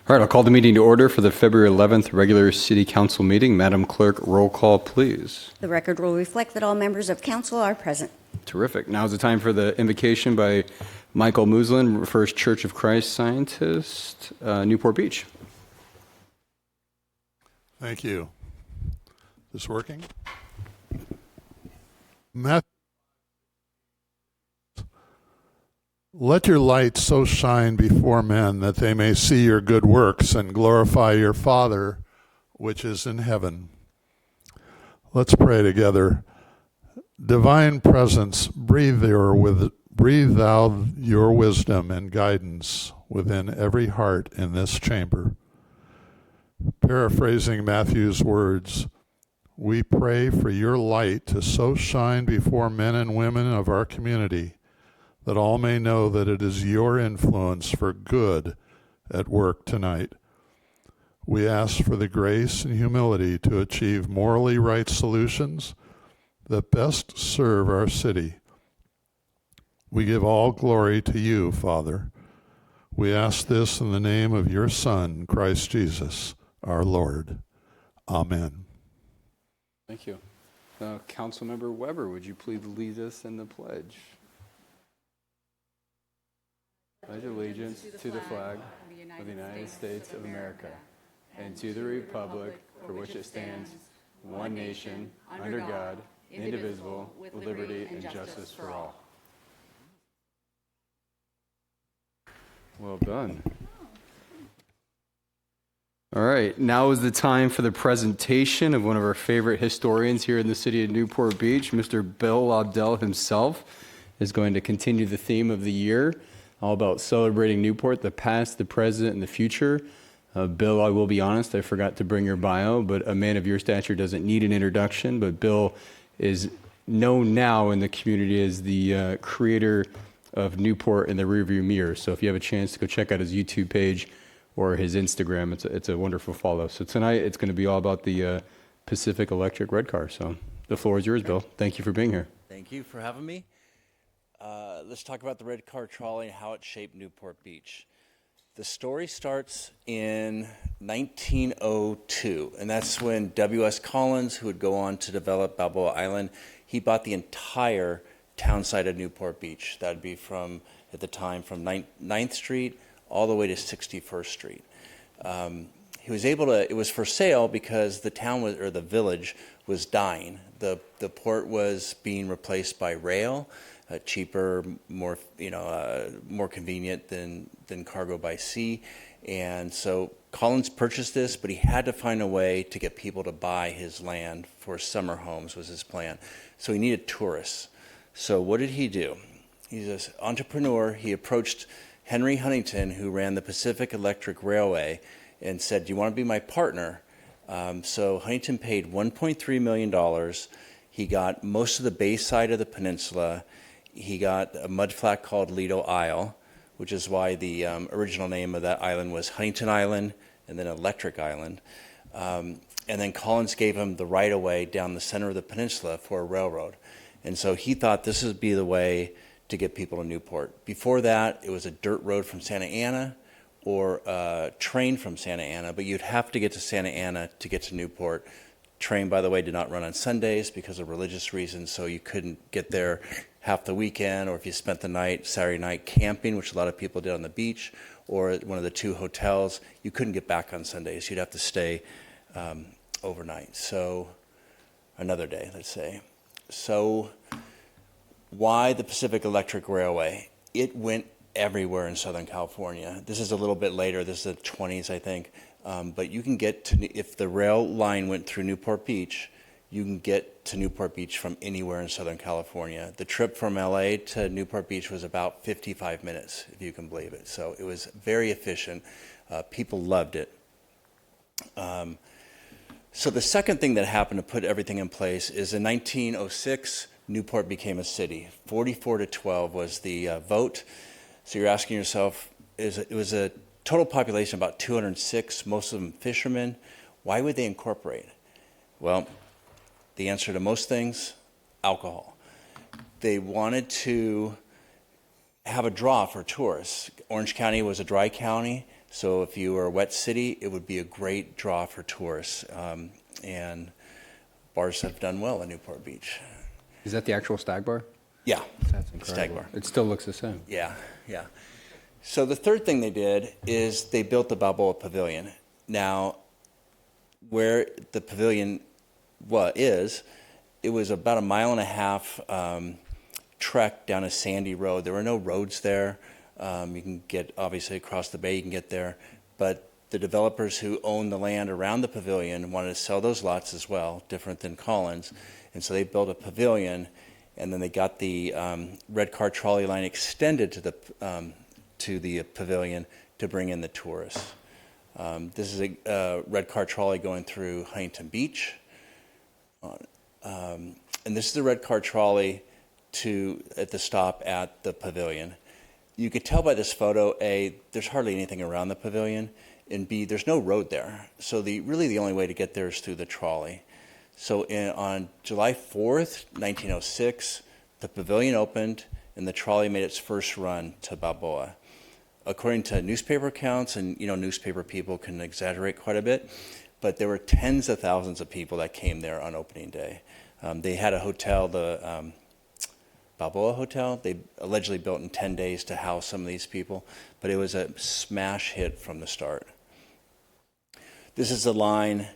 All right, I'll call the meeting to order for the February 11th regular City Council meeting. Madam Clerk, roll call, please. The record will reflect that all members of council are present. Terrific. Now is the time for the invocation by Michael Muslin, First Church of Christ Scientist, Newport Beach. Thank you. Is this working? Let your light so shine before men that they may see your good works and glorify your Father which is in heaven. Let's pray together. Divine Presence, breathe thou your wisdom and guidance within every heart in this chamber. Paraphrasing Matthew's words, we pray for your light to so shine before men and women of our community that all may know that it is your influence for good at work tonight. We ask for the grace and humility to achieve morally right solutions that best serve our city. We give all glory to you, Father. We ask this in the name of your Son, Christ Jesus, our Lord. Amen. Thank you. Councilmember Weber, would you please lead us in the pledge? Pledge allegiance to the flag of the United States of America and to the republic for which it stands, one nation, under God, indivisible, with liberty and justice for all. Well done. All right, now is the time for the presentation of one of our favorite historians here in the city of Newport Beach. Mr. Bill Abdel himself is going to continue the theme of the year, all about celebrating Newport, the past, the present, and the future. Bill, I will be honest, I forgot to bring your bio, but a man of your stature doesn't need an introduction, but Bill is known now in the community as the creator of Newport in the Rearview Mirror. So if you have a chance to go check out his YouTube page or his Instagram, it's a wonderful follow. So tonight it's going to be all about the Pacific Electric red car. So the floor is yours, Bill. Thank you for being here. Thank you for having me. Let's talk about the red car trolley and how it shaped Newport Beach. The story starts in 1902, and that's when W.S. Collins, who would go on to develop Balboa Island, he bought the entire town site of Newport Beach. That would be from, at the time, from 9th Street all the way to 61st Street. He was able to, it was for sale because the town was, or the village was dying. The port was being replaced by rail, cheaper, more more convenient than cargo by sea. And so Collins purchased this, but he had to find a way to get people to buy his land for summer homes was his plan. So he needed tourists. So what did he do? He's an entrepreneur. He approached Henry Huntington, who ran the Pacific Electric Railway, and said, do you want to be my partner? So Huntington paid $1.3 million. He got most of the bay side of the peninsula. He got a mudflat called Lido Isle, which is why the original name of that island was Huntington Island and then Electric Island. And then Collins gave him the right-of-way down the center of the peninsula for a railroad. And so he thought this would be the way to get people to Newport. Before that, it was a dirt road from Santa Ana or a train from Santa Ana, but you'd have to get to Santa Ana to get to Newport. Train, by the way, did not run on Sundays because of religious reasons, so you couldn't get there half the weekend, or if you spent the night, Saturday night, camping, which a lot of people did on the beach, or at one of the two hotels, you couldn't get back on Sundays. You'd have to stay overnight. So, another day, let's say. So, why the Pacific Electric Railway? It went everywhere in Southern California. This is a little bit later. This is the 20s, I think. But you can get to, if the rail line went through Newport Beach, you can get to Newport Beach from anywhere in Southern California. The trip from LA to Newport Beach was about 55 minutes, if you can believe it. So it was very efficient. People loved it. So the second thing that happened to put everything in place is in 1906, Newport became a city. 44-12 was the vote. So you're asking yourself, it was a total population of about 206, most of them fishermen. Why would they incorporate? Well, the answer to most things, alcohol. They wanted to have a draw for tourists. Orange County was a dry county. So if you were a wet city, it would be a great draw for tourists. And bars have done well in Newport Beach. Is that the actual Stag Bar? Yeah, That's incredible. Stag Bar. It still looks the same. Yeah, yeah. So the third thing they did is they built the Balboa Pavilion. Now, where the pavilion it was about a 1.5 mile trek down a sandy road. There were no roads there. You can get, obviously, across the bay, you can get there. But the developers who owned the land around the pavilion wanted to sell those lots as well, different than Collins. And so they built a pavilion, and then they got the red car trolley line extended to the pavilion to bring in the tourists. This is a red car trolley going through Huntington Beach. And this is the red car trolley at the stop at the pavilion. You could tell by this photo, A, there's hardly anything around the pavilion, and B, there's no road there. So really the only way to get there is through the trolley. So on July 4th, 1906, the pavilion opened and the trolley made its first run to Balboa. According to newspaper accounts, and newspaper people can exaggerate quite a bit, but there were tens of thousands of people that came there on opening day. They had a hotel, the Balboa Hotel. They allegedly built in 10 days to house some of these people, but it was a smash hit from the start. This is the line,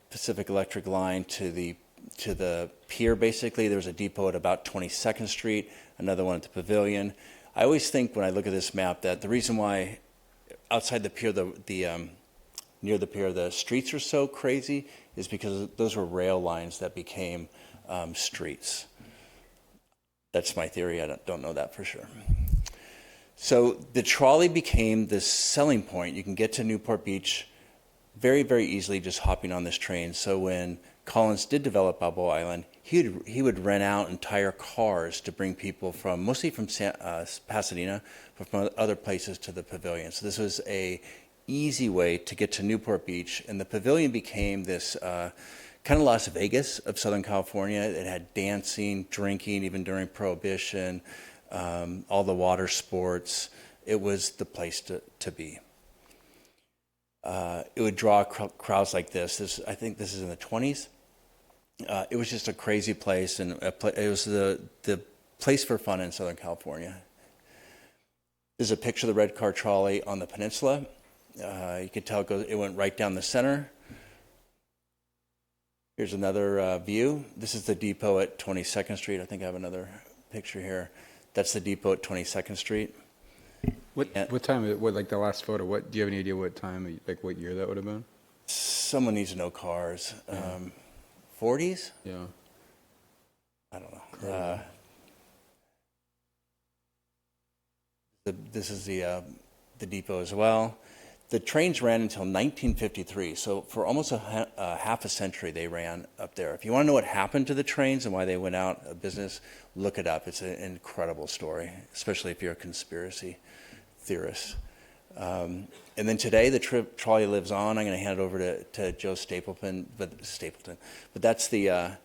Pacific Electric line to the pier, basically. There was a depot at about 22nd Street, another one at the pavilion. I always think when I look at this map that the reason why outside the pier, near the pier, the streets are so crazy is because those were rail lines that became streets. That's my theory. I don't know that for sure. So the trolley became this selling point. You can get to Newport Beach very, very easily just hopping on this train. So when Collins did develop Balboa Island, he would rent out entire cars to bring people mostly from Pasadena, but from other places to the pavilion. So this was a easy way to get to Newport Beach, and the pavilion became this kind of Las Vegas of Southern California. It had dancing, drinking, even during Prohibition, all the water sports. It was the place to be. It would draw crowds like this. I think this is in the 20s. It was just a crazy place, and it was the place for fun in Southern California. There's a picture of the red car trolley on the peninsula. You could tell it went right down the center. Here's another view. This is the depot at 22nd Street. I think I have another picture here. That's the depot at 22nd Street. What time? Like the last photo? Do you have any idea what time? Like what year that would have been? Someone needs to know cars. 40s? Yeah. I don't know. This is the depot as well. The trains ran until 1953, so for almost half a century they ran up there. If you want to know what happened to the trains and why they went out of business, look it up. It's an incredible story, especially if you're a conspiracy theorist. And then today the trolley lives on. I'm going to hand it over to Joe Stapleton, but that's the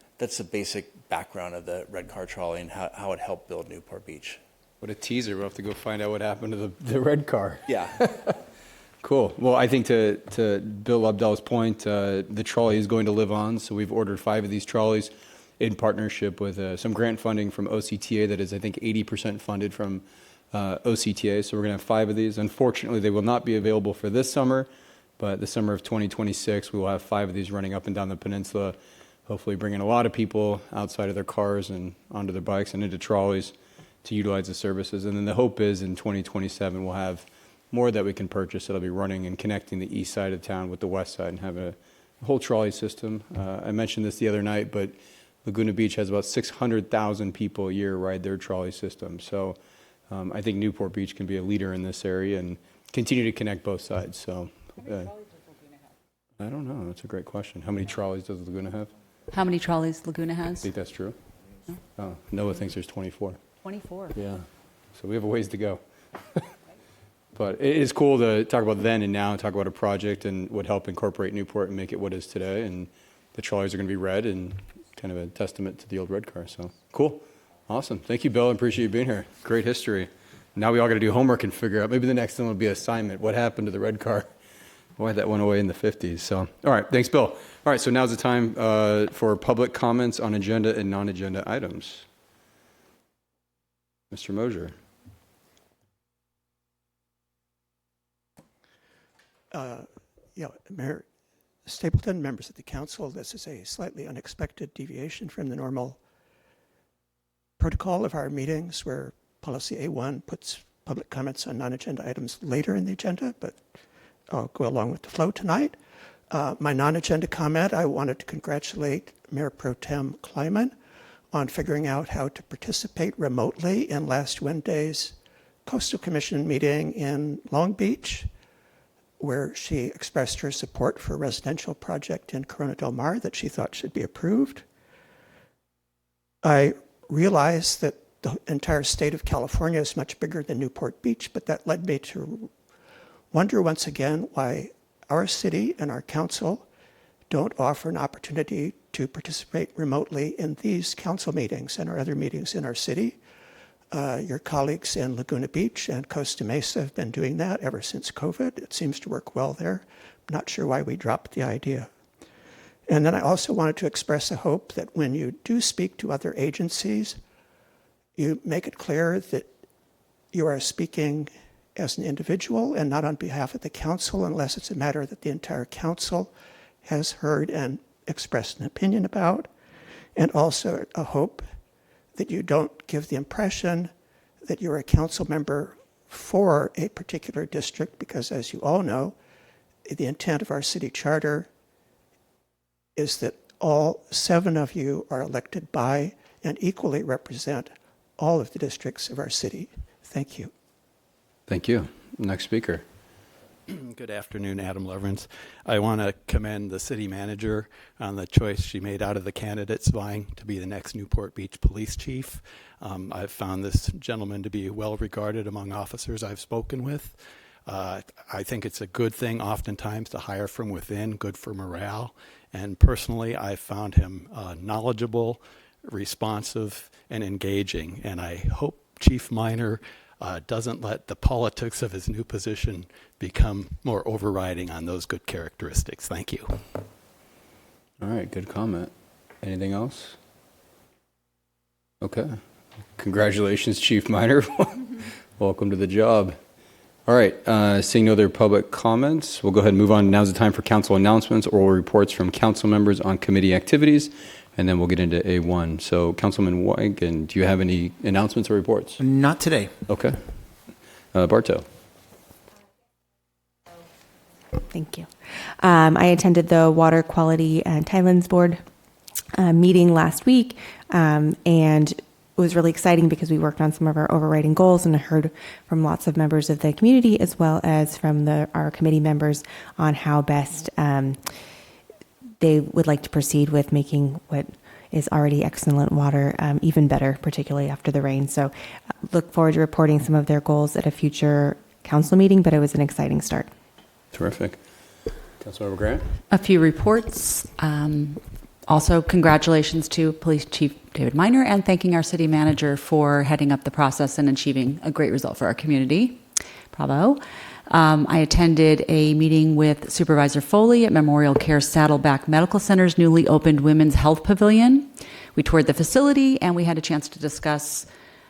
basic background of the red car trolley and how it helped build Newport Beach. What a teaser. We'll have to go find out what happened to the red car. Yeah. Cool. Well, I think to Bill Abdell's point, the trolley is going to live on. So we've ordered 5 of these trolleys in partnership with some grant funding from OCTA that is, I think, 80% funded from OCTA. So we're going to have 5 of these. Unfortunately, they will not be available for this summer, but the summer of 2026, we will have 5 of these running up and down the peninsula, hopefully bringing a lot of people outside of their cars and onto their bikes and into trolleys to utilize the services. And then the hope is in 2027, we'll have more that we can purchase that'll be running and connecting the east side of town with the west side and have a whole trolley system. I mentioned this the other night, but Laguna Beach has about 600,000 people a year ride their trolley system. So I think Newport Beach can be a leader in this area and continue to connect both sides. So How many trolleys does Laguna have? I don't know. That's a great question. How many trolleys does Laguna have? How many trolleys Laguna I has? think that's true. Oh, Noah thinks there's 24. 24. Yeah. So we have a ways to go. But it is cool to talk about then and now, talk about a project and what helped incorporate Newport and make it what it is today. And the trolleys are going to be red and kind of a testament to the old red car. So cool. Awesome. Thank you, Bill. I appreciate you being here. Great history. Now we all got to do homework and figure out, maybe the next one will be assignment. What happened to the red car? Boy, that went away in the 50s. So, all right, thanks, Bill. All right, so now's the time for public comments on agenda and non-agenda items. Mr. Mosier. Mayor Stapleton, members of the council, this is a slightly unexpected deviation from the normal protocol of our meetings where policy A1 puts public comments on non-agenda items later in the agenda, but I'll go along with the flow tonight. My non-agenda comment, I wanted to congratulate Mayor Pro Tem Kleiman on figuring out how to participate remotely in last Wednesday's Coastal Commission meeting in Long Beach, where she expressed her support for a residential project in Corona del Mar that she thought should be approved. I realize that the entire state of California is much bigger than Newport Beach, but that led me to wonder once again why our city and our council don't offer an opportunity to participate remotely in these council meetings and our other meetings in our city. Your colleagues in Laguna Beach and Costa Mesa have been doing that ever since COVID. It seems to work well there. I'm not sure why we dropped the idea. And then I also wanted to express a hope that when you do speak to other agencies, you make it clear that you are speaking as an individual and not on behalf of the council, unless it's a matter that the entire council has heard and expressed an opinion about. And also a hope that you don't give the impression that you're a council member for a particular district, because as you all know, the intent of our city charter is that all 7 of you are elected by and equally represent all of the districts of our city. Thank you. Thank you. Next speaker. Good afternoon, Adam Leverance. I want to commend the city manager on the choice she made out of the candidates vying to be the next Newport Beach police chief. I've found this gentleman to be well regarded among officers I've spoken with. I think it's a good thing oftentimes to hire from within, good for morale. And personally, I found him knowledgeable, responsive, and engaging. And I hope Chief Minor doesn't let the politics of his new position become more overriding on those good characteristics. Thank you. All right, good comment. Anything else? Okay. Congratulations, Chief Minor. Welcome to the job. All right, seeing no other public comments, we'll go ahead and move on. Now's the time for council announcements, oral reports from council members on committee activities, and then we'll get into A1. So, Councilman Wygan, do you have any announcements or reports? Not today. Okay. Bartow. Thank you. I attended the Water Quality and Tidelands Board meeting last week, and it was really exciting because we worked on some of our overriding goals, and I heard from lots of members of the community as well as from our committee members on how best they would like to proceed with making what is already excellent water even better, particularly after the rain. So look forward to reporting some of their goals at a future council meeting, but it was an exciting start. Terrific. Councilmember Grant? A few reports. Also, congratulations to Police Chief David Minor, and thanking our city manager for heading up the process and achieving a great result for our community. Bravo. I attended a meeting with Supervisor Foley at Memorial Care Saddleback Medical Center's newly opened Women's Health Pavilion. We toured the facility, and we had a chance to discuss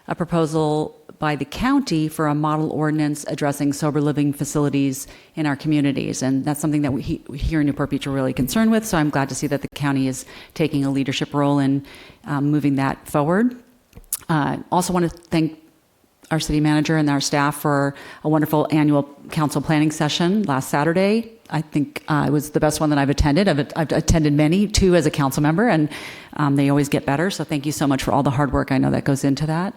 a proposal by the county for a model ordinance addressing sober living facilities in our communities. And that's something that we here in Newport Beach are really concerned with. So I'm glad to see that the county is taking a leadership role in moving that forward. Also want to thank our city manager and our staff for a wonderful annual council planning session last Saturday. I think it was the best one that I've attended. I've attended many, 2 as a council member, and they always get better. So thank you so much for all the hard work I know that goes into that.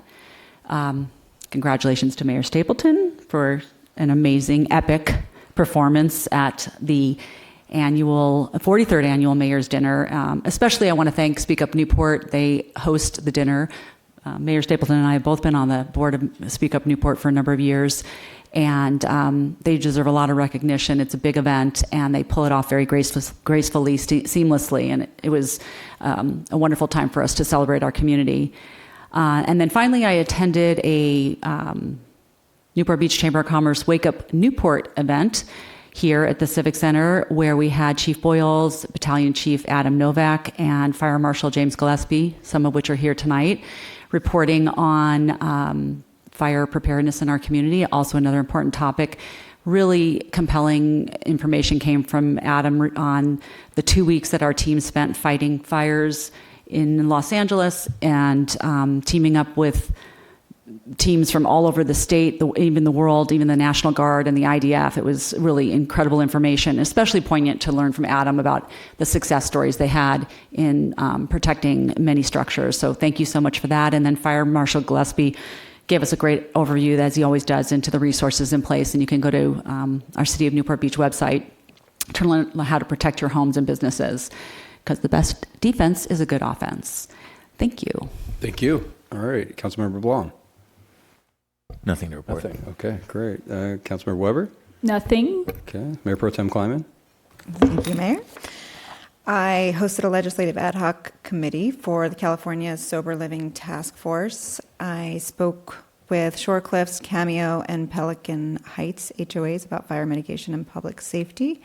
Congratulations to Mayor Stapleton for an amazing, epic performance at the 43rd annual Mayor's Dinner. Especially I want to thank Speak Up Newport. They host the dinner. Mayor Stapleton and I have both been on the board of Speak Up Newport for a number of years, and they deserve a lot of recognition. It's a big event, and they pull it off very gracefully, seamlessly, and it was a wonderful time for us to celebrate our community. And then finally, I attended a Newport Beach Chamber of Commerce Wake Up Newport event here at the Civic Center, where we had Chief Boyles, Battalion Chief Adam Novak, and Fire Marshal James Gillespie, some of which are here tonight, reporting on fire preparedness in our community. Also another important topic. Really compelling information came from Adam on the 2 weeks that our team spent fighting fires in Los Angeles and teaming up with teams from all over the state, even the world, even the National Guard and the IDF. It was really incredible information, especially poignant to learn from Adam about the success stories they had in protecting many structures. So thank you so much for that. And then Fire Marshal Gillespie gave us a great overview, as he always does, into the resources in place. And you can go to our City of Newport Beach website to learn how to protect your homes and businesses, because the best defense is a good offense. Thank you. Thank you. All right, Councilmember Blom. Nothing to report. Nothing. Okay, great. Councilmember Weber. Nothing. Okay. Mayor Pro Tem Kleiman. Thank you, Mayor. I hosted a legislative ad hoc committee for the California Sober Living Task Force. I spoke with Shore Cliffs, Cameo, and Pelican Heights HOAs about fire mitigation and public safety.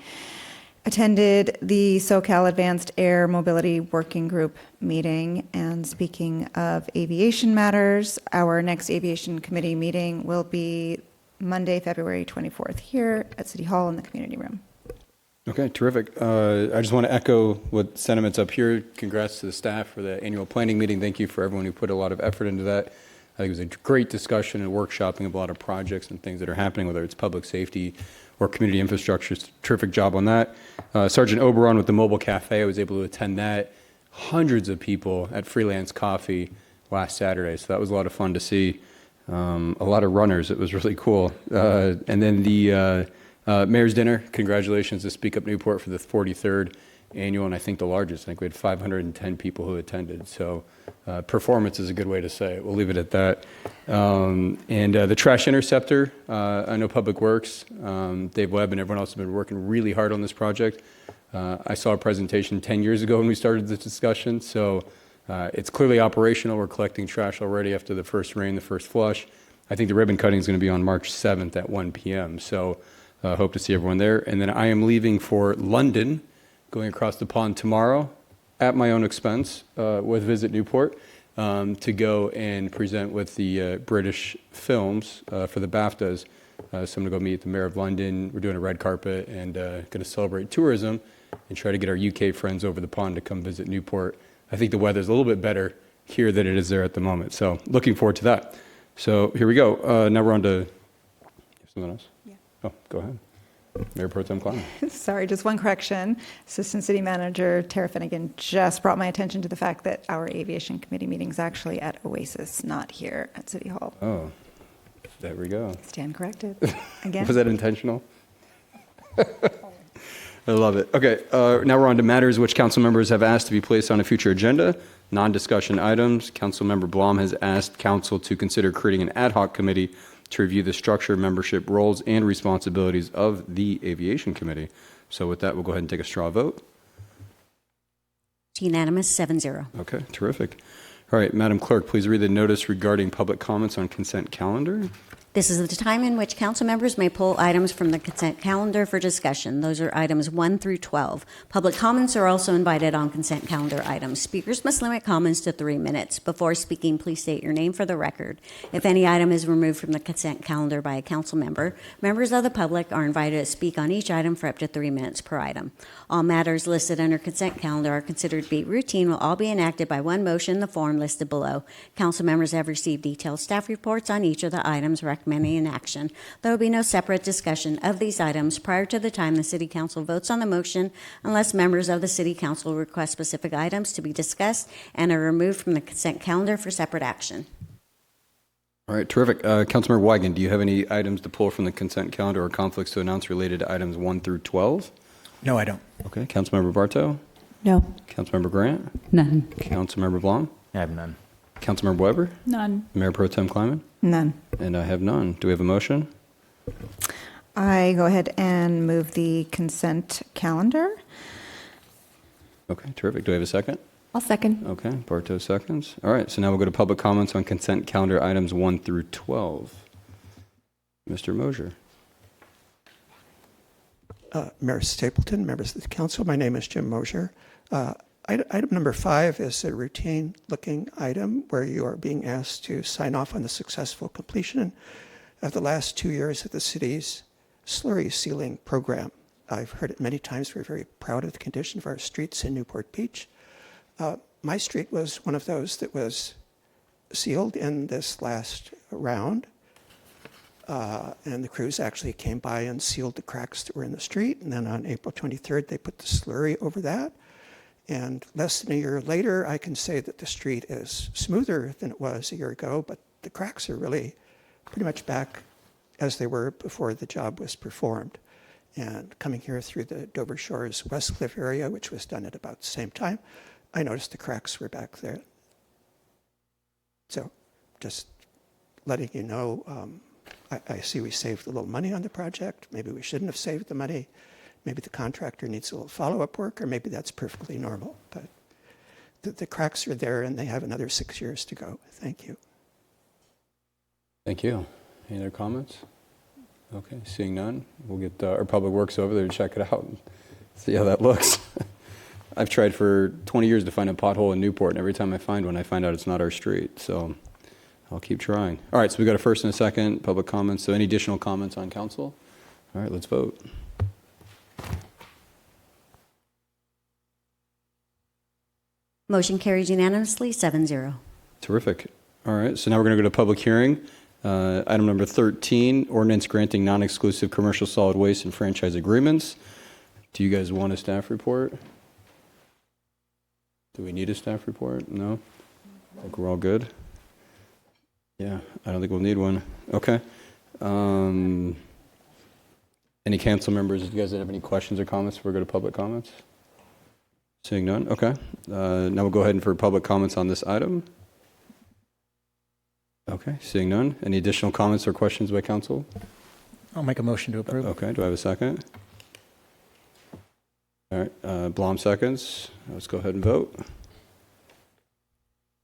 Attended the SoCal Advanced Air Mobility Working Group meeting. And speaking of aviation matters, our next aviation committee meeting will be Monday, February 24th here at City Hall in the community room. Okay, terrific. I just want to echo what sentiments up here. Congrats to the staff for the annual planning meeting. Thank you for everyone who put a lot of effort into that. I think it was a great discussion and workshopping of a lot of projects and things that are happening, whether it's public safety or community infrastructure. Terrific job on that. Sergeant Oberon with the mobile cafe, I was able to attend that. Hundreds of people at Freelance Coffee last Saturday, so that was a lot of fun to see. A lot of runners. It was really cool. And then the Mayor's Dinner. Congratulations to Speak Up Newport for the 43rd annual, and I think the largest. I think we had 510 people who attended. So performance is a good way to say it. We'll leave it at that. And the Trash Interceptor, I know Public Works, Dave Webb and everyone else have been working really hard on this project. I saw a presentation 10 years ago when we started this discussion. So it's clearly operational. We're collecting trash already after the first rain, the first flush. I think the ribbon cutting is going to be on March 7th at 1 p.m. So hope to see everyone there. And then I am leaving for London, going across the pond tomorrow at my own expense with Visit Newport to go and present with the British films for the BAFTAs. So I'm going to go meet the Mayor of London. We're doing a red carpet and going to celebrate tourism and try to get our UK friends over the pond to come visit Newport. I think the weather's a little bit better here than it is there at the moment. So looking forward to that. So here we go. Now we're on to something else. Yeah. Oh, go ahead. Mayor Pro Tem Kleiman. Sorry, just one correction. Assistant City Manager Tara Finnegan just brought my attention to the fact that our aviation committee meeting is actually at Oasis, not here at City Hall. Oh, there we go. Stand corrected. Again. Was that intentional? I love it. Okay, now we're on to matters which council members have asked to be placed on a future agenda. Non-discussion items. Councilmember Blom has asked council to consider creating an ad hoc committee to review the structure, membership, roles, and responsibilities of the Aviation Committee. So with that, we'll go ahead and take a straw vote. It's unanimous, 7-0. Okay, terrific. All right, Madam Clerk, please read the notice regarding public comments on consent calendar. This is the time in which council members may pull items from the consent calendar for discussion. Those are items 1 through 12. Public comments are also invited on consent calendar items. Speakers must limit comments to 3 minutes. Before speaking, please state your name for the record. If any item is removed from the consent calendar by a council member, members of the public are invited to speak on each item for up to 3 minutes per item. All matters listed under consent calendar are considered to be routine, will all be enacted by one motion in the form listed below. Council members have received detailed staff reports on each of the items recommending in action. There will be no separate discussion of these items prior to the time the City Council votes on the motion unless members of the City Council request specific items to be discussed and are removed from the consent calendar for separate action. All right, terrific. Councilmember Weigand, do you have any items to pull from the consent calendar or conflicts to announce related to items 1 through 12? No, I don't. Okay, Councilmember Bartow? No. Councilmember Grant? None. Councilmember Blom? I have none. Councilmember Weber? None. Mayor Pro Tem Kleiman? None. And I have none. Do we have a motion? I go ahead and move the consent calendar. Okay, terrific. Do we have a second? I'll second. Okay, Bartow seconds. All right, so now we'll go to public comments on consent calendar items 1 through 12. Mr. Mosier. Mayor Stapleton, members of the council, my name is Jim Mosier. Item number 5 is a routine-looking item where you are being asked to sign off on the successful completion of the last 2 years of the city's slurry sealing program. I've heard it many times. We're very proud of the condition of our streets in Newport Beach. My street was one of those that was sealed in this last round. And the crews actually came by and sealed the cracks that were in the street. And then on April 23rd, they put the slurry over that. And less than a year later, I can say that the street is smoother than it was a year ago, but the cracks are really pretty much back as they were before the job was performed. And coming here through the Dover Shores West Cliff area, which was done at about the same time, I noticed the cracks were back there. So just letting you know, I see we saved a little money on the project. Maybe we shouldn't have saved the money. Maybe the contractor needs a little follow-up work, or maybe that's perfectly normal. But the cracks are there, and they have another 6 years to go. Thank you. Thank you. Any other comments? Okay, seeing none, we'll get our Public Works over there to check it out and see how that looks. I've tried for 20 years to find a pothole in Newport, and every time I find one, I find out it's not our street. So I'll keep trying. All right, so we got a first and a second public comments. So any additional comments on council? All right, let's vote. Motion carries unanimously, 7-0. Terrific. All right, so now we're going to go to public hearing. Item number 13, ordinance granting non-exclusive commercial solid waste and franchise agreements. Do you guys want a staff report? Do we need a staff report? No? I think we're all good. Yeah, I don't think we'll need one. Okay. Any council members, do you guys have any questions or comments before we go to public comments? Seeing none? Okay. Now we'll go ahead and for public comments on this item. Okay, seeing none. Any additional comments or questions by council? I'll make a motion to approve. Okay, do I have a second? All right, Blom seconds. Let's go ahead and vote.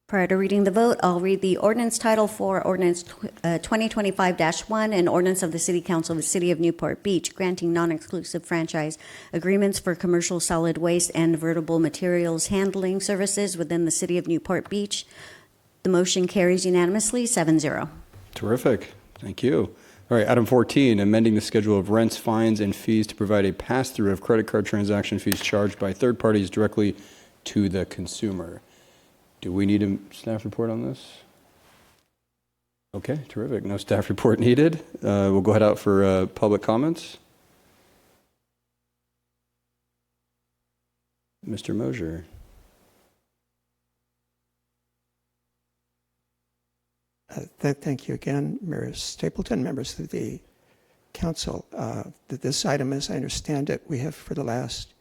Prior to reading the vote, I'll read the ordinance title for ordinance 2025-1, an ordinance of the City Council of the City of Newport Beach granting non-exclusive franchise agreements for commercial solid waste and vertible materials handling services within the City of Newport Beach. The motion carries unanimously, 7-0. Terrific. Thank you. All right, item 14, amending the schedule of rents, fines, and fees to provide a pass-through of credit card transaction fees charged by third parties directly to the consumer. Do we need a staff report on this? Okay, terrific. No staff report needed. We'll go ahead out for public comments. Mr. Mosier. Thank you again, Mayor Stapleton, members of the council. This item, as I understand it, we have for the last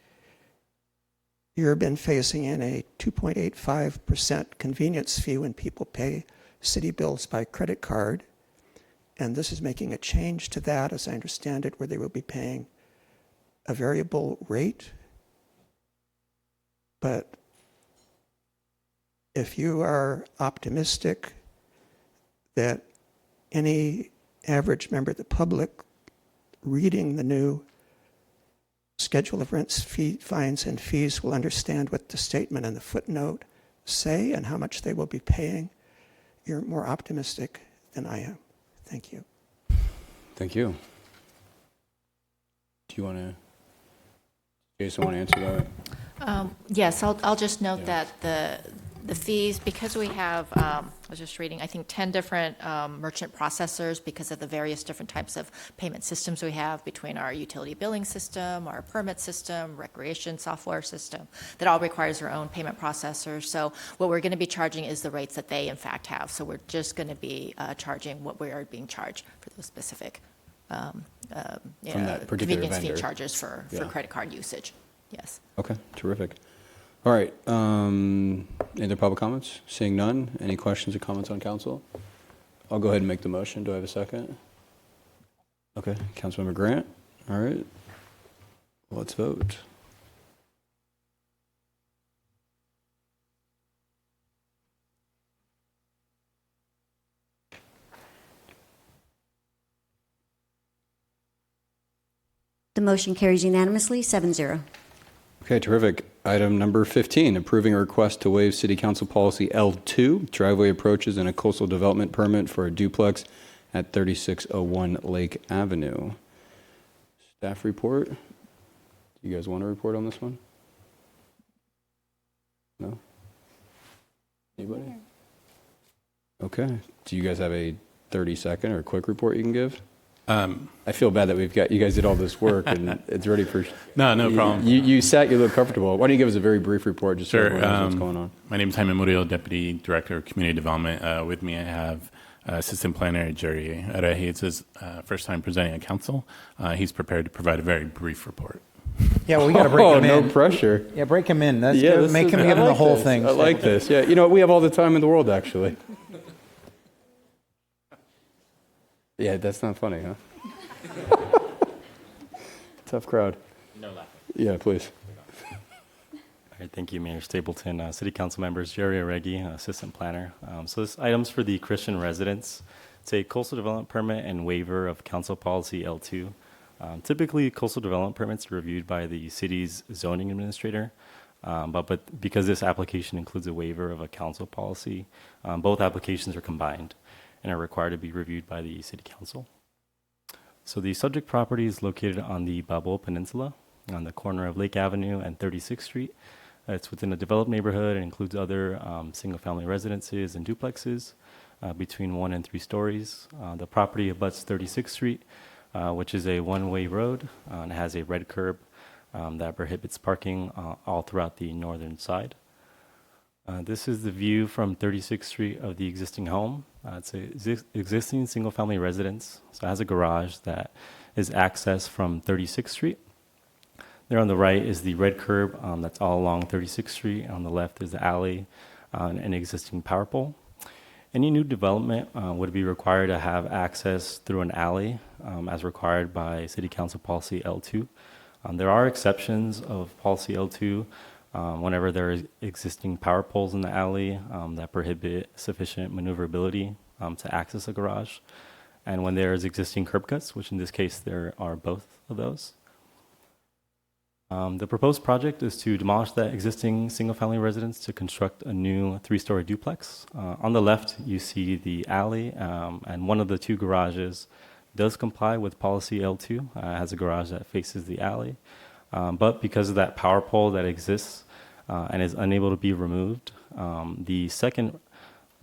year been phasing in a 2.85% convenience fee when people pay city bills by credit card. And this is making a change to that, as I understand it, where they will be paying a variable rate. But if you are optimistic that any average member of the public reading the new schedule of rents, fines, and fees will understand what the statement and the footnote say and how much they will be paying, you're more optimistic than I am. Thank you. Thank you. Do you want to, Jason, want to answer that? Yes, I'll just note Yeah. that the fees, because we have, I was just reading, I think 10 different merchant processors because of the various different types of payment systems we have between our utility billing system, our permit system, recreation software system, that all requires their own payment processor. So what we're going to be charging is the rates that they in fact have. So we're just going to be charging what we are being charged for those specific From that particular convenience vendor. fee charges for Yeah. credit card usage. Yes. Okay, terrific. All right, any other public comments? Seeing none, any questions or comments on council? I'll go ahead and make the motion. Do I have a second? Okay, Councilmember Grant. All right, let's vote. The motion carries unanimously, 7-0. Okay, terrific. Item number 15, approving a request to waive City Council Policy L2, driveway approaches and a coastal development permit for a duplex at 3601 Lake Avenue. Staff report. Do you guys want to report on this one? No? Anybody? Okay. Do you guys have a 30-second or quick report you can give? I feel bad that you guys did all this work and it's ready for... No problem. You sat, you look comfortable. Why don't you give us a very brief report just so everyone knows what's going on? My name is Jaime Murillo, Deputy Director of Community Development. With me I have Assistant Planner Jerry Areji. It's his first time presenting at council. He's prepared to provide a very brief report. Yeah, well, we got to break him in. No pressure. Yeah, break him in. That's good. Make him give him the whole thing. I like this. Yeah, you know, we have all the time in the world, actually. Yeah, that's not funny, huh? Tough crowd. No laughing. Yeah, please. All right, thank you, Mayor Stapleton. City Council members, Jerry Areji, Assistant Planner. So this item's for the Christian residents. It's a coastal development permit and waiver of Council Policy L2. Typically, coastal development permits are reviewed by the city's zoning administrator, but because this application includes a waiver of a council policy, both applications are combined and are required to be reviewed by the City Council. So the subject property is located on the Balboa Peninsula, on the corner of Lake Avenue and 36th Street. It's within a developed neighborhood and includes other single-family residences and duplexes between 1 and 3 stories. The property abuts 36th Street, which is a one-way road and has a red curb that prohibits parking all throughout the northern side. This is the view from 36th Street of the existing home. It's an existing single-family residence, so it has a garage that is accessed from 36th Street. There on the right is the red curb that's all along 36th Street. On the left is the alley and an existing power pole. Any new development would be required to have access through an alley as required by City Council Policy L2. There are exceptions of Policy L2 whenever there is existing power poles in the alley that prohibit sufficient maneuverability to access a garage, and when there is existing curb cuts, which in this case there are both of those. The proposed project is to demolish that existing single-family residence to construct a new 3-story duplex. On the left, you see the alley, and one of the 2 garages does comply with Policy L2, has a garage that faces the alley. But because of that power pole that exists and is unable to be removed, the second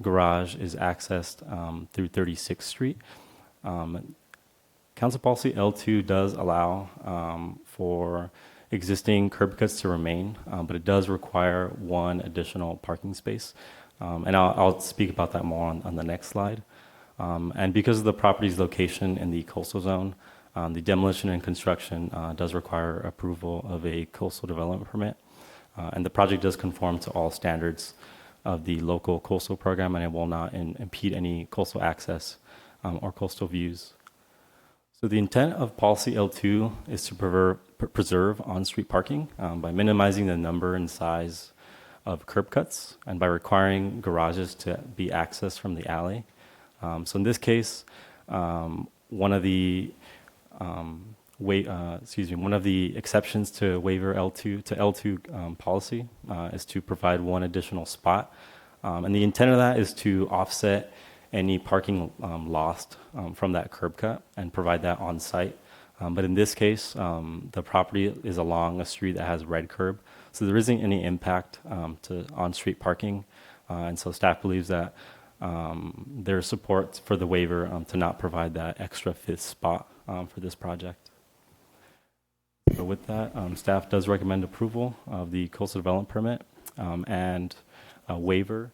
garage is accessed through 36th Street. Council Policy L2 does allow for existing curb cuts to remain, but it does require 1 additional parking space. And I'll speak about that more on the next slide. And because of the property's location in the coastal zone, the demolition and construction does require approval of a coastal development permit. And the project does conform to all standards of the local coastal program, and it will not impede any coastal access or coastal views. So the intent of Policy L2 is to preserve on-street parking by minimizing the number and size of curb cuts and by requiring garages to be accessed from the alley. So in this case, one of the exceptions to waiver L2 policy is to provide 1 additional spot, and the intent of that is to offset any parking lost from that curb cut and provide that on site. But in this case, the property is along a street that has red curb, so there isn't any impact to on-street parking, and so staff believes that there's support for the waiver to not provide that extra 5th spot for this project. So with that, staff does recommend approval of the coastal development permit and a waiver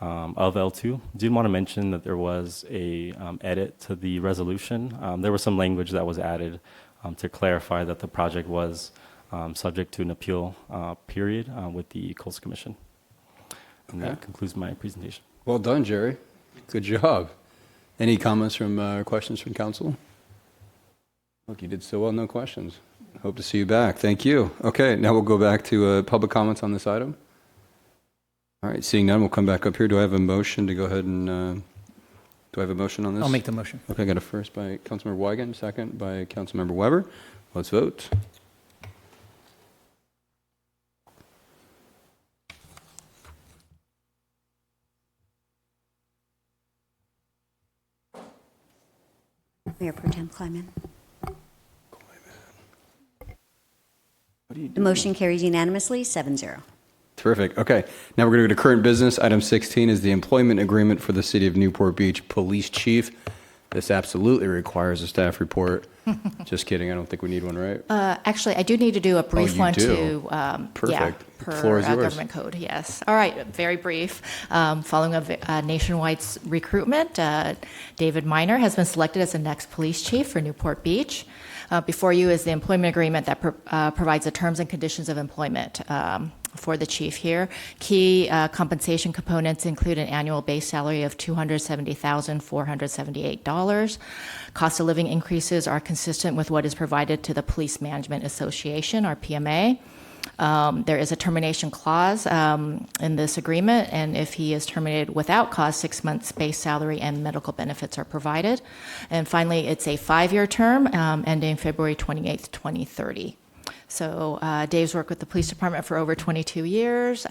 of L2. Did want to mention that there was a edit to the resolution. There was some language that was added to clarify that the project was subject to an appeal period with the Coastal Commission. And that concludes my presentation. Well done, Jerry. Good job. Any comments or questions from council? Look, you did so well, no questions. Hope to see you back. Thank you. Okay, now we'll go back to public comments on this item. All right, seeing none, we'll come back up here. Do I have a motion to go ahead and, do I have a motion on this? I'll make the motion. Okay, I got a first by Councilmember Weigand, second by Councilmember Weber. Let's vote. Mayor Pro Tem Kleiman. The motion carries unanimously, 7-0. Terrific. Okay. Now we're going to go to current business. Item 16 is the employment agreement for the City of Newport Beach Police Chief. This absolutely requires a staff report. Just kidding. I don't think we need one, right? Actually, I do need to do a brief you one do? to, Perfect. The per floor is yours. government code, yes. All right, very brief. Following a nationwide recruitment, David Miner has been selected as the next police chief for Newport Beach. Before you is the employment agreement that provides the terms and conditions of employment for the chief here. Key compensation components include an annual base salary of $270,478. Cost of living increases are consistent with what is provided to the Police Management Association, or PMA. There is a termination clause in this agreement, and if he is terminated without cause, 6 months base salary and medical benefits are provided. And finally, it's a 5-year term ending February 28th, 2030. So Dave's worked with the police department for over 22 years.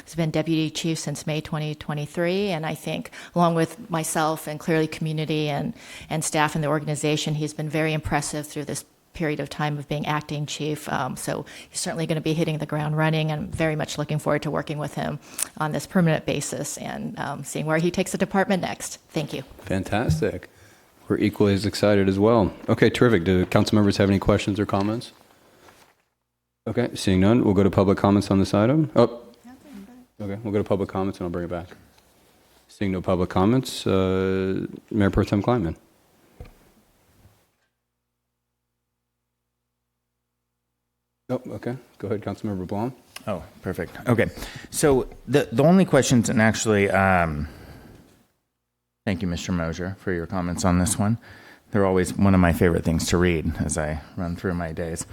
He's been deputy chief since May 2023, and I think along with myself and clearly community and staff in the organization, he's been very impressive through this period of time of being acting chief. So he's certainly going to be hitting the ground running, and very much looking forward to working with him on this permanent basis and seeing where he takes the department next. Thank you. Fantastic. We're equally as excited as well. Okay, terrific. Do council members have any questions or comments? Okay, seeing none, we'll go to public comments on this item. Oh, okay, we'll go to public comments and I'll bring it back. Seeing no public comments, Mayor Pro Tem Kleiman. Oh, okay. Go ahead, Councilmember Blom. Oh, perfect. Okay. So the only questions, and actually, thank you, Mr. Mosier, for your comments on this one. They're always one of my favorite things to read as I run through my days.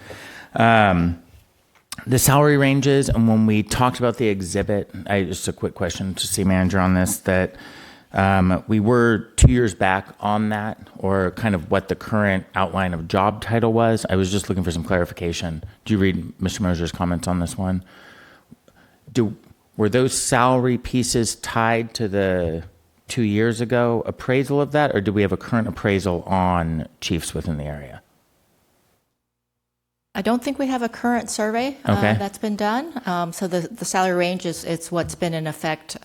The salary ranges, and when we talked about the exhibit, just a quick question to city manager on this, that we were 2 years back on that, or kind of what the current outline of job title was. I was just looking for some clarification. Do you read Mr. Mosier's comments on this one? Were those salary pieces tied to the 2 years ago appraisal of that, or do we have a current appraisal on chiefs within the area? I don't think we have a current survey that's been done. So the salary range it's what's been in effect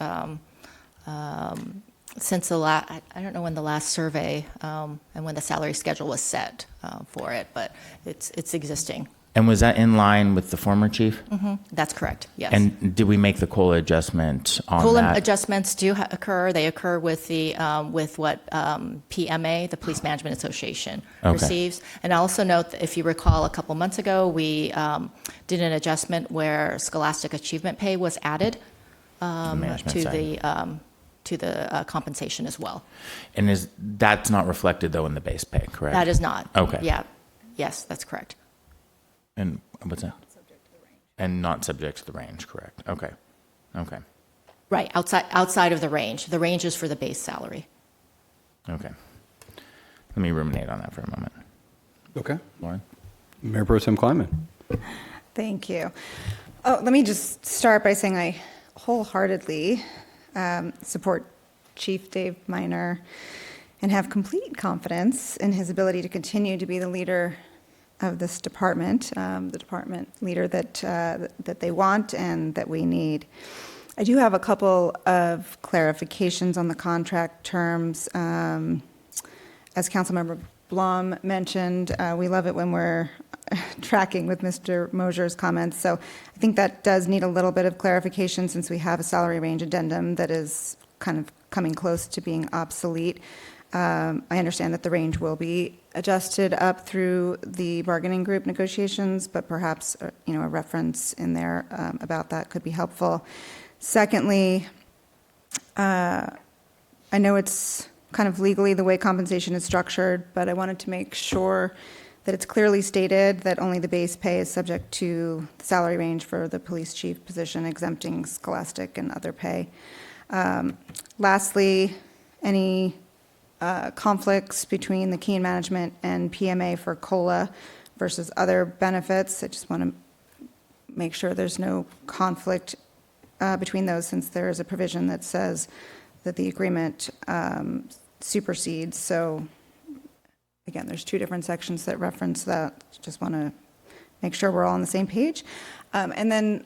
since the last, I don't know when the last survey and when the salary schedule was set for it, but it's existing. And was that in line with the former chief? Mm-hmm. That's correct, yes. And did we make the COLA adjustment on that? COLA adjustments do occur. They occur with the with what PMA, the Police Management Association, receives. And I also note that if you recall, a couple months ago, we did an adjustment where Scholastic Achievement Pay was added to the compensation as well. And that's not reflected though in the base pay, correct? That is not. Okay. Yeah. Yes, that's correct. And what's that? Not subject to the range. And not subject to the range, correct. Okay. Okay. Right, outside of the range. The range is for the base salary. Okay. Let me ruminate on that for a moment. Okay. Lauren? Mayor Pro Tem Kleiman. Thank you. Oh, let me just start by saying I wholeheartedly support Chief Dave Miner and have complete confidence in his ability to continue to be the leader of this department, the department leader that they want and that we need. I do have a couple of clarifications on the contract terms. As Councilmember Blom mentioned, we love it when we're tracking with Mr. Mosier's comments. So I think that does need a little bit of clarification since we have a salary range addendum that is kind of coming close to being obsolete. I understand that the range will be adjusted up through the bargaining group negotiations, but perhaps a reference in there about that could be helpful. Secondly, I know it's kind of legally the way compensation is structured, but I wanted to make sure that it's clearly stated that only the base pay is subject to the salary range for the police chief position, exempting scholastic and other pay. Lastly, any conflicts between the Keene Management and PMA for COLA versus other benefits. I just want to make sure there's no conflict between those, since there is a provision that says that the agreement supersedes. So again, there's two different sections that reference that. Just want to make sure we're all on the same page. And then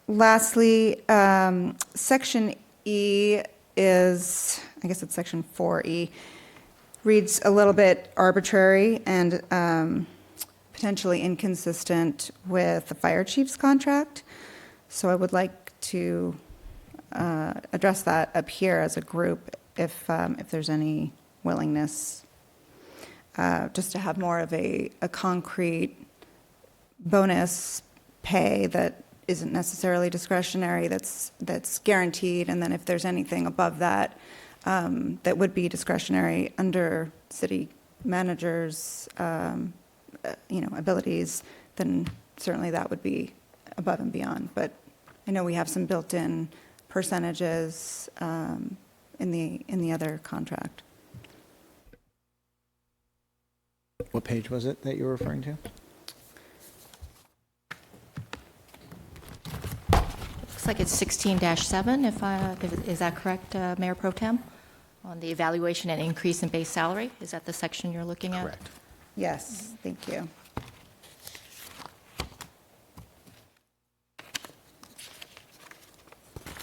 lastly, Section E is, I guess it's Section 4E, reads a little bit arbitrary and potentially inconsistent with the fire chief's contract. So I would like to address that up here as a group if there's any willingness, just to have more of a concrete bonus pay that isn't necessarily discretionary, that's guaranteed, and then if there's anything above that that would be discretionary under city managers' abilities, then certainly that would be above and beyond. But I know we have some built-in percentages in the other contract. What page was it that you were referring to? Looks like it's 16-7, is that correct, Mayor Pro Tem? On the evaluation and increase in base salary, is that the section you're looking at? Correct. Yes, thank you.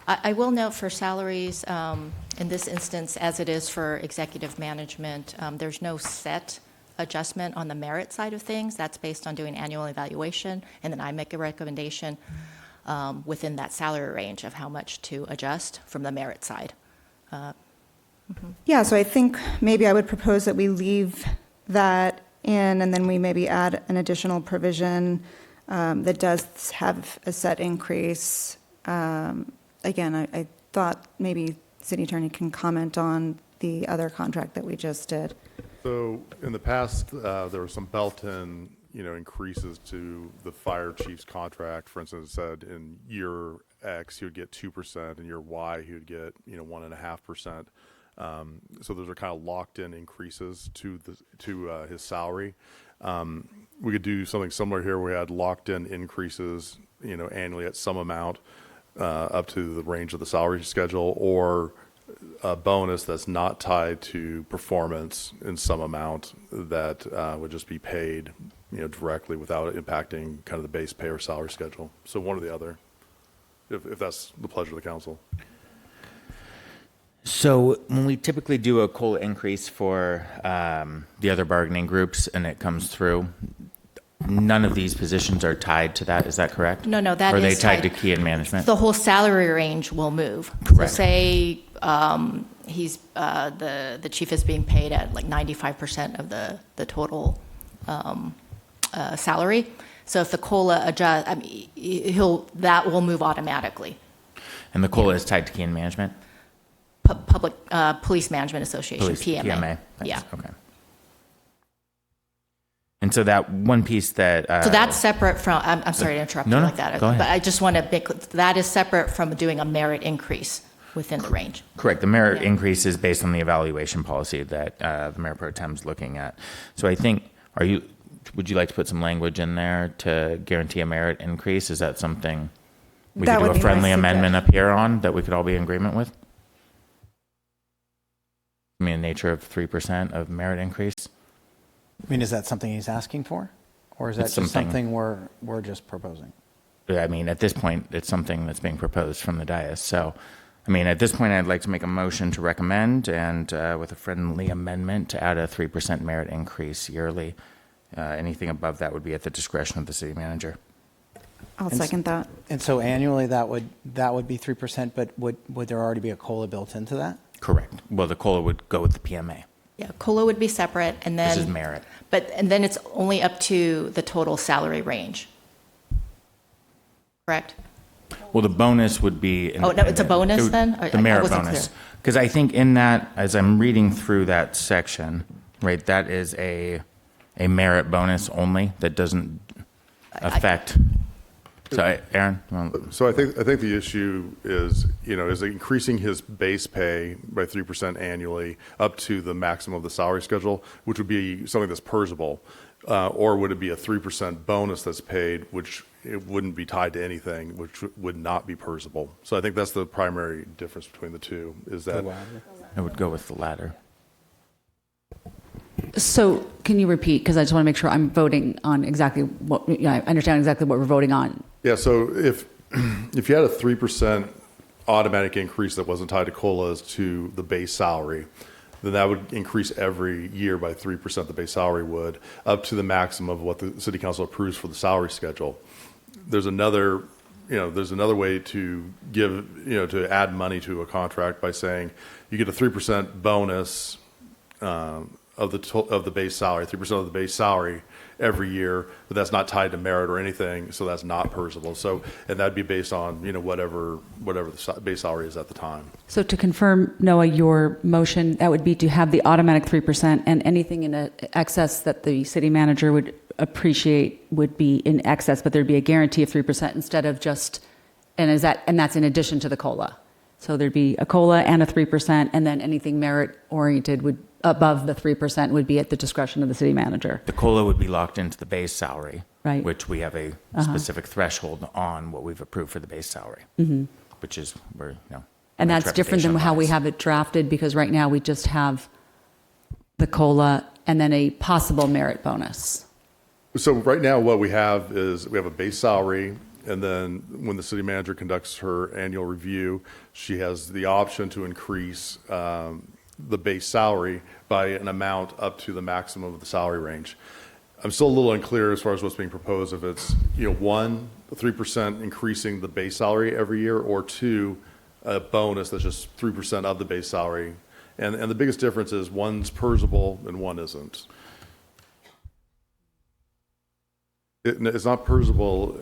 I will note for salaries, in this instance, as it is for executive management, there's no set adjustment on the merit side of things. That's based on doing annual evaluation, and then I make a recommendation within that salary range of how much to adjust from the merit side. Yeah, so I think maybe I would propose that we leave that in, and then we maybe add an additional provision that does have a set increase. Again, I thought maybe City Attorney can comment on the other contract that we just did. So in the past, there were some built-in, increases to the fire chief's contract. For instance, it said in year X he would get 2%, in year Y he would get 1.5%. So those are kind of locked-in increases to his salary. We could do something similar here. We had locked-in increases, annually at some amount up to the range of the salary schedule, or a bonus that's not tied to performance in some amount that would just be paid, directly without impacting kind of the base pay or salary schedule. So one or the other, if that's the pleasure of the council. So when we typically do a COLA increase for the other bargaining groups and it comes through, none of these positions are tied to that. Is that correct? No, that Or are they is tied to key and management? The whole salary range will move. Correct. So say he's the chief is being paid at like 95% of the total salary. So if the COLA adjust, that will move automatically. And the COLA is tied to key and management? Public Police Management Association, PMA. PMA. Thanks. Yeah. Okay. And so that one piece that... so that's separate from, I'm sorry to interrupt you like that. Go ahead. But I just want to make, that is separate from doing a merit increase within the range. Correct. The merit increase is based on the evaluation policy that the Mayor Pro Tem is looking at. So I think, would you like to put some language in there to guarantee a merit increase? Is that something we could do a friendly amendment up here on that we could all be in agreement with? I mean, the nature of 3% of merit increase? I mean, is that something he's asking for? Or is that just something we're just proposing? I mean, at this point, it's something that's being proposed from the dais. So, I mean, at this point, I'd like to make a motion to recommend and with a friendly amendment to add a 3% merit increase yearly. Anything above that would be at the discretion of the city manager. I'll second that. And so annually, that would be 3%, but would there already be a COLA built into that? Correct. Well, the COLA would go with the PMA. Yeah, COLA would be separate, and then... This is merit. And then it's only up to the total salary range. Correct? Well, the bonus would be... Oh, no, it's a bonus then? The merit bonus. Because I think in that, as I'm reading through that section, right, that is a merit bonus only that doesn't affect... So, Aaron? So I think the issue is increasing his base pay by 3% annually up to the maximum of the salary schedule, which would be something that's purgeable. Or would it be a 3% bonus that's paid, which it wouldn't be tied to anything, which would not be PERSable? So I think that's the primary difference between the two, is that I would go with the latter. So can you repeat? Because I just want to make sure I'm voting on exactly what, I understand exactly what we're voting on. Yeah, so if you had a 3% automatic increase that wasn't tied to COLAs to the base salary, then that would increase every year by 3%, the base salary would, up to the maximum of what the city council approves for the salary schedule. There's another way to give, to add money to a contract by saying you get a 3% bonus of the base salary, 3% of the base salary every year, but that's not tied to merit or anything, so that's not PERSable. So, and that'd be based on whatever the base salary is at the time. So to confirm, Noah, your motion, that would be to have the automatic 3% and anything in excess that the city manager would appreciate would be in excess, but there'd be a guarantee of 3% instead of just, and that's in addition to the COLA. So there'd be a COLA and a 3%, and then anything merit oriented would above the 3% would be at the discretion of the city manager. The COLA would be locked into the base salary, right, which we have a specific threshold on what we've approved for the base salary, which is where, and that's different than how we have it drafted, because right now we just have the COLA and then a possible merit bonus. So right now what we have is we have a base salary, and then when the city manager conducts her annual review, she has the option to increase the base salary by an amount up to the maximum of the salary range. I'm still a little unclear as far as what's being proposed, if it's, 1, 3% increasing the base salary every year, or 2, a bonus that's just 3% of the base salary. And the biggest difference is one's PERSable and one isn't. It's not PERSable.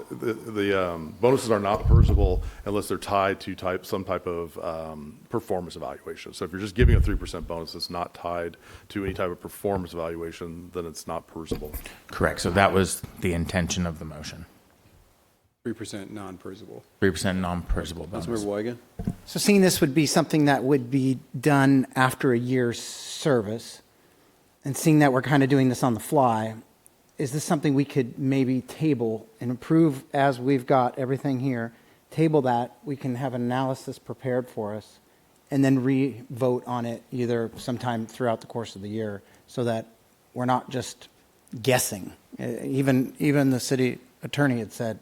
The bonuses are not PERSable unless they're tied to some type of performance evaluation. So if you're just giving a 3% bonus that's not tied to any type of performance evaluation, then it's not PERSable. Correct. So that was the intention of the motion. 3% non-PERSable. 3% non-PERSable bonus. Councilmember Weigand? So seeing this would be something that would be done after a year's service, and seeing that we're kind of doing this on the fly, is this something we could maybe table and approve as we've got everything here? Table that, we can have an analysis prepared for us, and then re-vote on it either sometime throughout the course of the year, so that we're not just guessing. Even the city attorney had said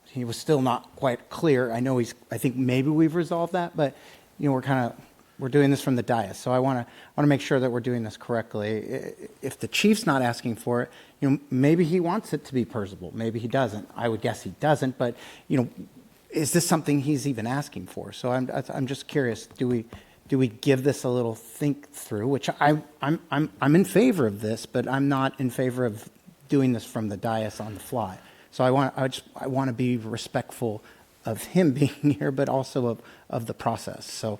he was still not quite clear. I think maybe we've resolved that, but we're doing this from the dais. So I want to make sure that we're doing this correctly. If the chief's not asking for it, maybe he wants it to be PERSable. Maybe he doesn't. I would guess he doesn't. But is this something he's even asking for? So I'm just curious. Do we give this a little think through? Which I'm in favor of this, but I'm not in favor of doing this from the dais on the fly. So I want to be respectful of him being here, but also of the process. So.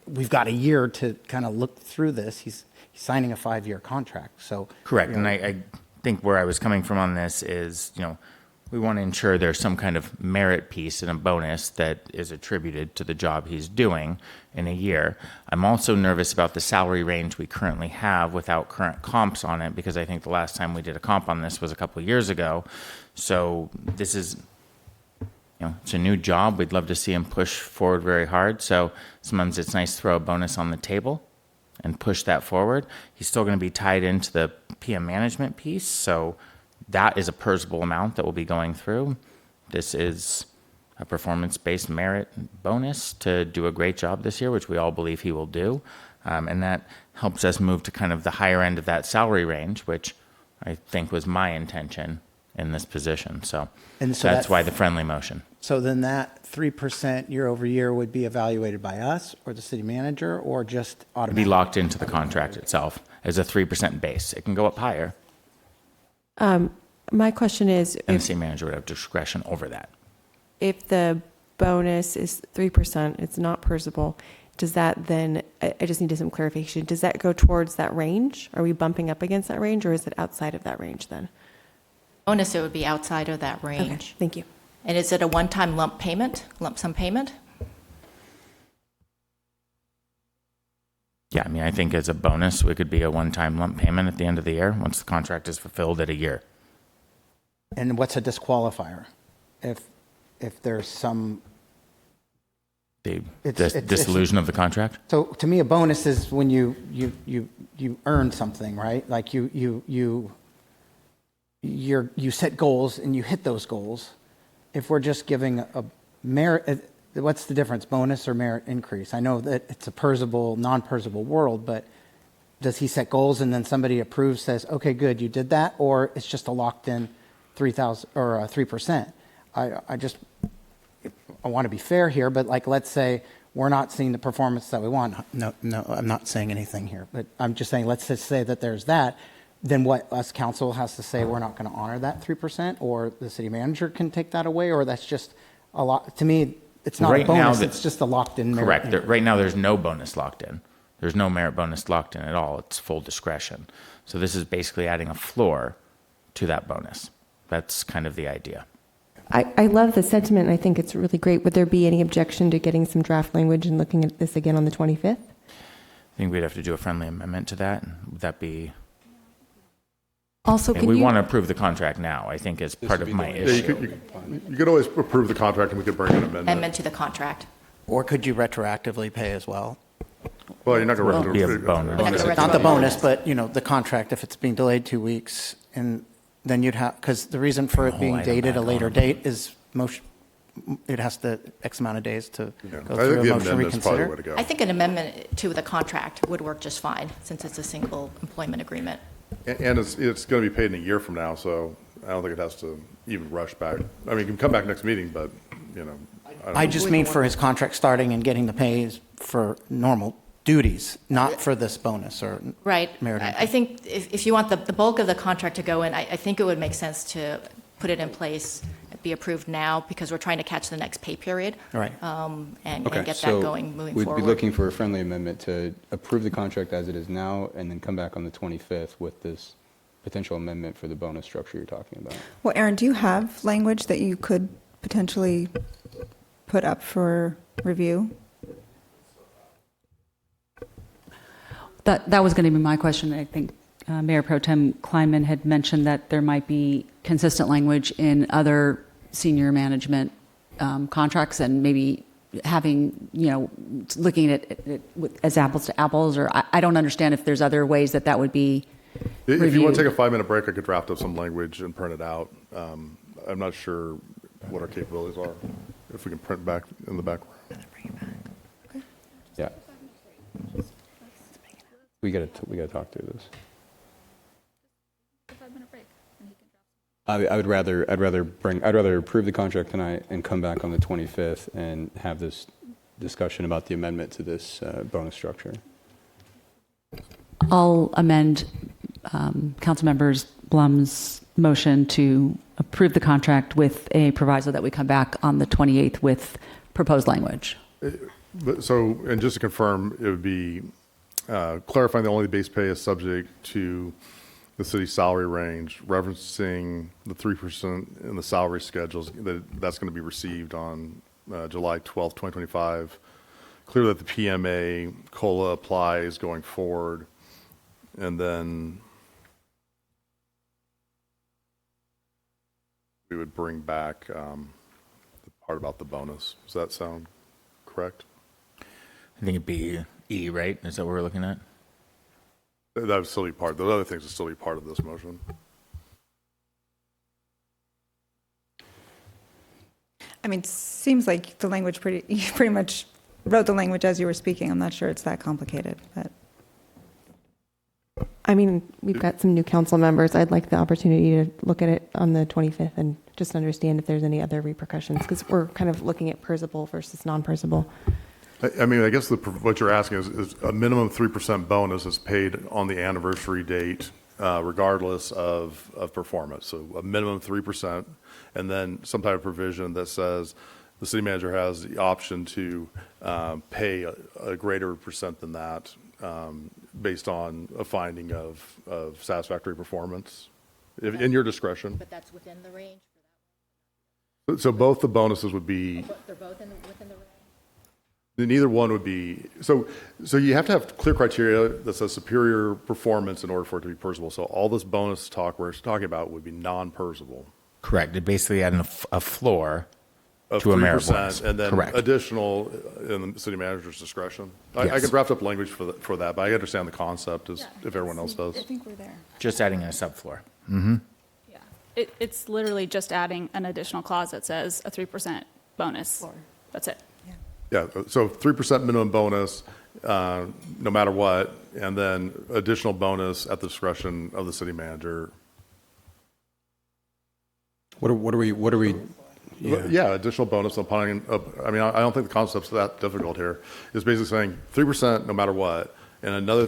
We've got a year to kind of look through this. He's signing a 5-year contract. So correct. And I think where I was coming from on this is, we want to ensure there's some kind of merit piece and a bonus that is attributed to the job he's doing in a year. I'm also nervous about the salary range we currently have without current comps on it, because I think the last time we did a comp on this was a couple of years ago. So this is, it's a new job. We'd love to see him push forward very hard. So sometimes it's nice to throw a bonus on the table and push that forward. He's still going to be tied into the PM management piece. So that is a PERSable amount that will be going through. This is a performance-based merit bonus to do a great job this year, which we all believe he will do. And that helps us move to kind of the higher end of that salary range, which I think was my intention in this position. So that's why the friendly motion. So then that 3% year over year would be evaluated by us or the city manager, or just automatically? Be locked into the contract itself as a 3% base. It can go up higher. My question is, and the city manager would have discretion over that. If the bonus is 3%, it's not PERSable, does that then, I just needed some clarification, does that go towards that range? Are we bumping up against that range, or is it outside of that range then? Bonus, it would be outside of that range. Okay, thank you. And is it a one-time lump sum payment? Yeah, I mean, I think as a bonus, it could be a one-time lump payment at the end of the year once the contract is fulfilled at a year. And what's a disqualifier? If there's some The It's- dissolution of the contract? So to me, a bonus is when you earn something, right? Like you set goals and you hit those goals. If we're just giving a merit, what's the difference, bonus or merit increase? I know that it's a perishable, non-perishable world, but does he set goals and then somebody approves, says, okay, good, you did that, or it's just a locked-in 3,000 or 3%? I want to be fair here, but like, let's say we're not seeing the performance that we want. No, I'm not saying anything here, but I'm just saying, let's just say that there's that. Then what us council has to say, we're not going to honor that 3%, or the city manager can take that away, or that's just a lot. To me, it's not Right a bonus, now, it's just a locked-in merit. Correct. increase. Right now, there's no bonus locked in. There's no merit bonus locked in at all. It's full discretion. So this is basically adding a floor to that bonus. That's kind of the idea. I love the sentiment, and I think it's really great. Would there be any objection to getting some draft language and looking at this again on the 25th? I think we'd have to do a friendly amendment to that. Would that be? Also, And can we you? want to approve the contract now, I think, is part of my Yeah, issue. you could always approve the contract and we could bring an amendment. Amendment to the contract. Or could you retroactively pay as well? Well, you're not going Well, to it'd be a bonus. Not the bonus, but, the contract, if it's being delayed 2 weeks, and then you'd have, because the reason for it Whole being item dated a back later on. date is it has to X amount of days to Yeah. go I through think a the motion amendment's probably the way reconsider. to go. I think an amendment to the contract would work just fine, since it's a single employment agreement. And it's going to be paid in a year from now, so I don't think it has to even rush back. I mean, you can come back next meeting, but, I don't I know. just mean for his contract starting and getting the pays for normal duties, not for this bonus or Right. merit I think if you want the bulk of the contract to go in, I think it would make sense to put it in place, be approved now, because we're trying to catch the next pay period. Right. And Okay, get so that going, moving we'd forward. be looking for a friendly amendment to approve the contract as it is now, and then come back on the 25th with this potential amendment for the bonus structure you're talking about. Well, Aaron, do you have language that you could potentially put up for review? That was going to be my question. I think Mayor Pro Tem Kleinman had mentioned that there might be consistent language in other senior management contracts, and maybe having, looking at it as apples to apples, or I don't understand if there's other ways that would be If you want reviewed. to take a 5-minute break, I could draft up some language and print it out. I'm not sure what our capabilities are, if we can print back in the back room. Yeah. We gotta talk through this. I'd rather approve the contract tonight and come back on the 25th and have this discussion about the amendment to this bonus structure. I'll amend Councilmembers Blum's motion to approve the contract with a proviso that we come back on the 28th with proposed language. And just to confirm, it would be clarifying that only the base pay is subject to the city's salary range, referencing the 3% in the salary schedules that's going to be received on July 12th, 2025. Clear that the PMA COLA applies going forward, and then we would bring back the part about the bonus. Does that sound correct? I think it'd be E, right? Is that what we're looking at? That would still be part. Those other things would still be part of this motion. I mean, seems like the language you pretty much wrote the language as you were speaking. I'm not sure it's that complicated, but. I mean, we've got some new council members. I'd like the opportunity to look at it on the 25th and just understand if there's any other repercussions, because we're kind of looking at perishable versus non-perishable. I mean, I guess what you're asking is a minimum 3% bonus is paid on the anniversary date, regardless of performance. So a minimum 3%, and then some type of provision that says the city manager has the option to pay a greater percent than that based on a finding of satisfactory performance, in your discretion. But that's within the range for So both the bonuses would be. that? They're both within the range? Neither one would be, so you have to have clear criteria that says superior performance in order for it to be PERSable. So all this bonus talk we're talking about would be non-PERSable. Correct. It basically adding a floor Of to a merit 3%, bonus. and then Correct. additional in the city manager's discretion. I Yes. can draft up language for that, but I understand the concept as if everyone else does. I think we're there. Just adding a subfloor. Yeah, it's literally just adding an additional clause that says a 3% bonus. That's it. Yeah, so 3% minimum bonus, no matter what, and then additional bonus at the discretion of the city manager. What are we? Yeah, additional bonus upon, I mean, I don't think the concept's that difficult here. It's basically saying 3% no matter what, and another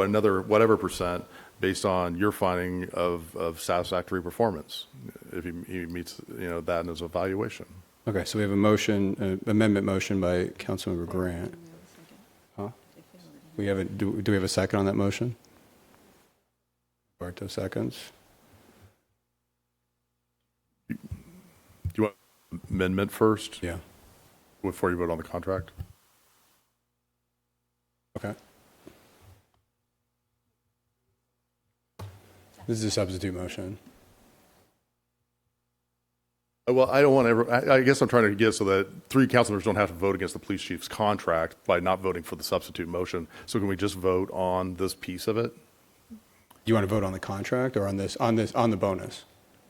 another whatever percent based on your finding of satisfactory performance, if he meets, that in his evaluation. Okay, so we have a motion, amendment motion by Councilmember Grant. Huh? We haven't, do we have a second on that motion? Barto seconds. Do you want amendment first? Yeah. Before you vote on the contract? Okay. This is a substitute motion. Well, I don't want to I guess I'm trying to get so that 3 council members don't have to vote against the police chief's contract by not voting for the substitute motion. So can we just vote on this piece of it? Do you want to vote on the contract or on the bonus?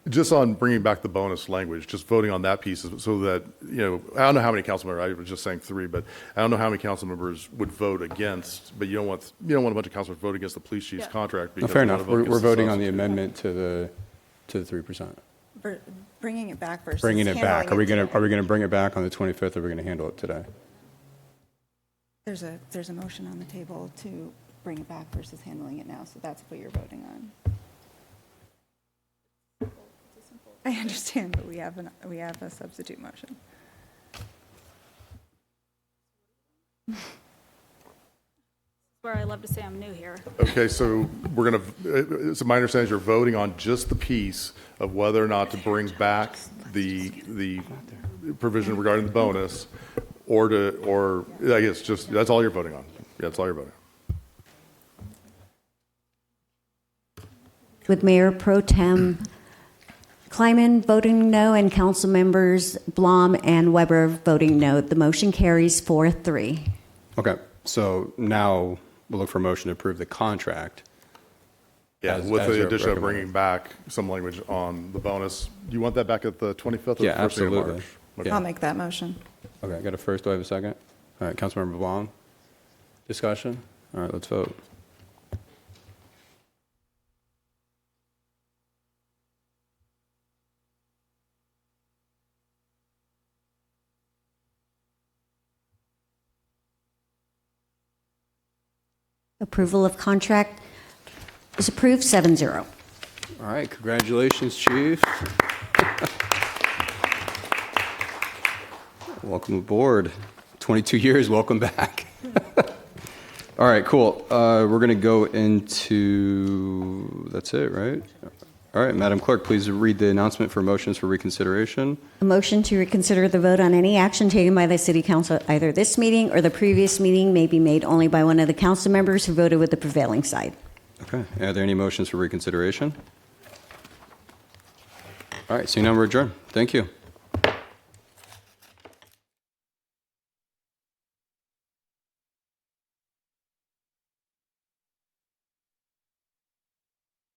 Just on bringing back the bonus language, just voting on that piece so that, I don't know how many council members, I was just saying 3, but I don't know how many council members would vote against, but you don't want a bunch of council members to vote against the police chief's contract. No, fair enough. We're voting on the amendment to the 3%. Bringing it back versus Bringing it back. Are we handling going to bring it back on the 25th or are we going to handle it today? There's a motion on the table to bring it back versus handling it now, so that's what you're voting on. I understand, but we have a substitute motion. Where I love to say I'm new here. Okay, so so my understanding is you're voting on just the piece of whether or not to bring back the provision regarding the bonus, or I guess that's all you're voting on. Yeah, that's all you're voting on. With Mayor Pro Tem Kleiman voting no and council members Blom and Weber voting no, the motion carries 4-3. Okay, so now we'll look for a motion to approve the contract. Yeah, as with the you're addition of recommending. bringing back some language on the bonus. Do you want that back at the 25th or Yeah, the first week of absolutely. March? Yeah. I'll make that motion. Okay, I got a first. Do I have a second? All right, Councilmember Blom. Discussion? All right, let's vote. Approval of contract is approved 7-0. All right, congratulations, Chief. Welcome aboard. 22 years, welcome back. All right, cool. We're going to go into, that's it, right? All right, Madam Clerk, please read the announcement for motions for reconsideration. A motion to reconsider the vote on any action taken by the City Council, either this meeting or the previous meeting, may be made only by one of the council members who voted with the prevailing side. Okay, are there any motions for reconsideration? All right, seeing none, we're adjourned. Thank you.